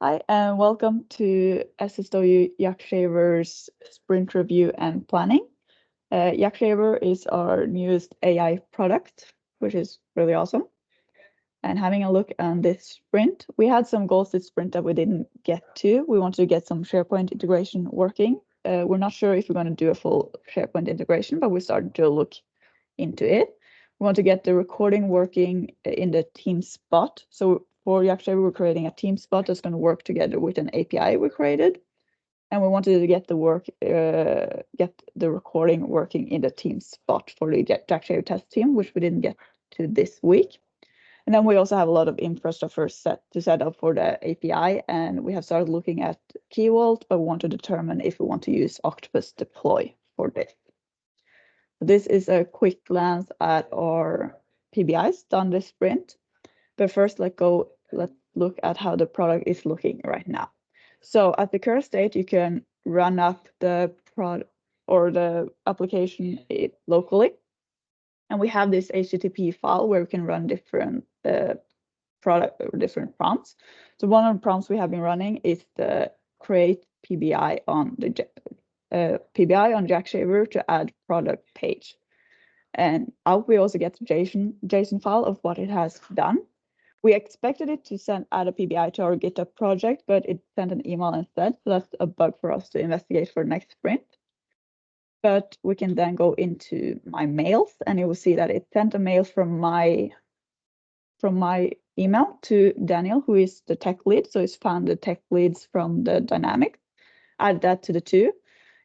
Hi, and welcome to SSW YakShaver's sprint review and planning. YakShaver is our newest AI product, which is really awesome. And having a look on this sprint, we had some goals this sprint that we didn't get to. We wanted to get some SharePoint integration working. We're not sure if we're going to do a full SharePoint integration, but we started to look into it. We want to get the recording working in the Teams bot. So for YakShaver, we're creating a Teams bot that's going to work together with an API we created. And we wanted to get the recording working in the Teams bot for the YakShaver test team, which we didn't get to this week. And then we also have a lot of infrastructure set up for the API, and we have started looking at Key Vault, but we want to determine if we want to use Octopus Deploy for this. This is a quick glance at our PBIs done this sprint. But first, let's look at how the product is looking right now. So at the current state, you can run up the product or the application locally. And we have this HTTP file where we can run different product or different prompts. So one of the prompts we have been running is the create PBI on the PBI on YakShaver to add product page. And out we also get the JSON file of what it has done. We expected it to add a PBI to our GitHub project, but it sent an email instead. So that's a bug for us to investigate for next sprint. But we can then go into my mails, and you will see that it sent a mail from my email to Daniel, who is the tech lead. So it's found the tech leads from the dynamic, add that to the two.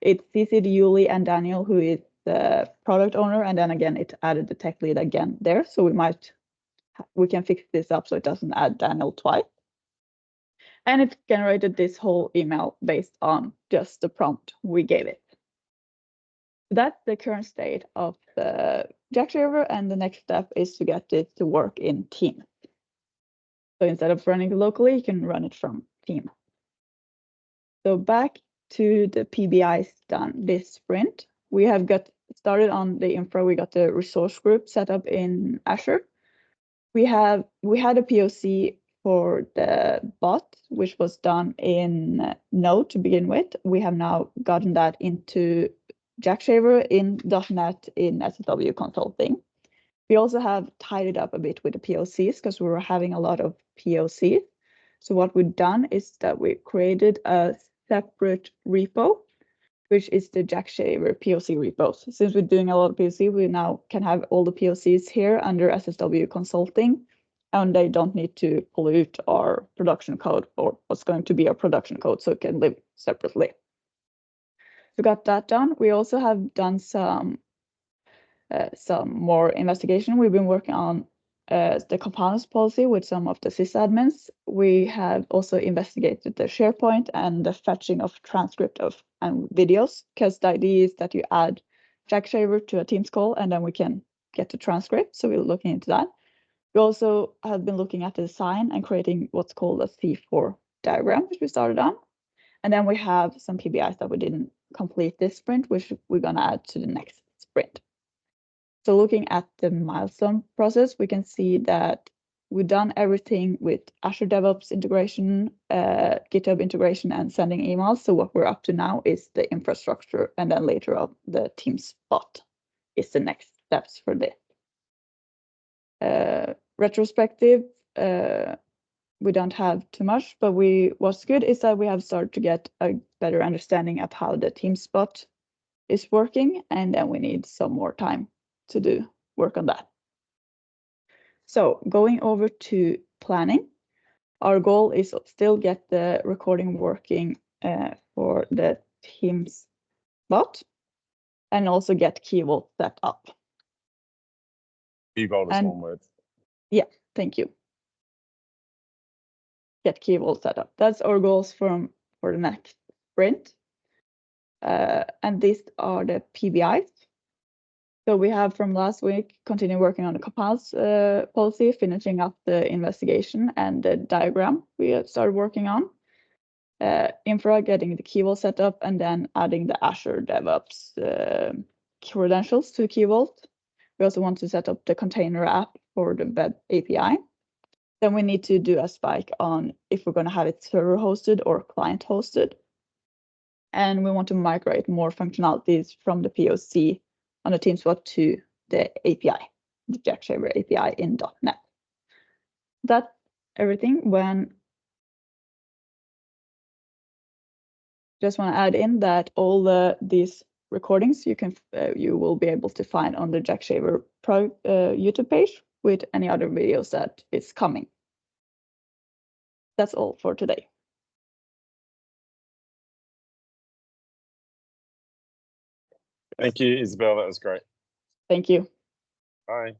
It CC'd Yuli and Daniel, who is the product owner, and then again it added the tech lead again there. So we can fix this up so it doesn't add Daniel twice. And it generated this whole email based on just the prompt we gave it. That's the current state of the YakShaver, and the next step is to get it to work in Teams. So instead of running it locally, you can run it from Teams. So back to the PBIs done this sprint. We have got started on the infra. We got the resource group set up in Azure. We had a POC for the bot, which was done in Node to begin with. We have now gotten that into YakShaver in .NET in SSW Consulting. We also have tied it up a bit with the POCs because we were having a lot of POCs. So what we've done is that we created a separate repo, which is the YakShaver POC repos. Since we're doing a lot of POC, we now can have all the POCs here under SSW Consulting, and they don't need to pollute our production code or what's going to be our production code, so it can live separately. So got that done. We also have done some more investigation. We've been working on the components policy with some of the sysadmins. We have also investigated the SharePoint and the fetching of transcript and videos, because the idea is that you add YakShaver to a Teams call and then we can get the transcript. So we're looking into that. We also have been looking at the design and creating what's called a C4 diagram, which we started on. And then we have some PBIs that we didn't complete this sprint, which we're going to add to the next sprint. So looking at the milestone process, we can see that we've done everything with Azure DevOps integration, GitHub integration, and sending emails. So what we're up to now is the infrastructure, and then later on the Teams bot is the next steps for this. Retrospective, we don't have too much, but what's good is that we have started to get a better understanding of how the Teams bot is working, and then we need some more time to do work on that. So going over to planning, our goal is still get the recording working for the Teams bot, and also get Key Vault set up. Key Vault is one word. Yeah, thank you. Get Key Vault set up. That's our goals for the next sprint. And these are the PBIs. So we have from last week continue working on the compounds policy, finishing up the investigation and the diagram we have started working on. Infra, getting the Key Vault set up, and then adding the Azure DevOps credentials to Key Vault. We also want to set up the container app for the web API. then we need to do a spike on if we're going to have it server hosted or client hosted. And we want to migrate more functionalities from the POC on the TeamSpot to the API, the YakShaver API in .NET. That's everything. When just want to add in that all these recordings you will be able to find on the YakShaver YouTube page with any other videos that is coming. That's all for today. Thank you, Isabel. That was great. Thank you. Bye.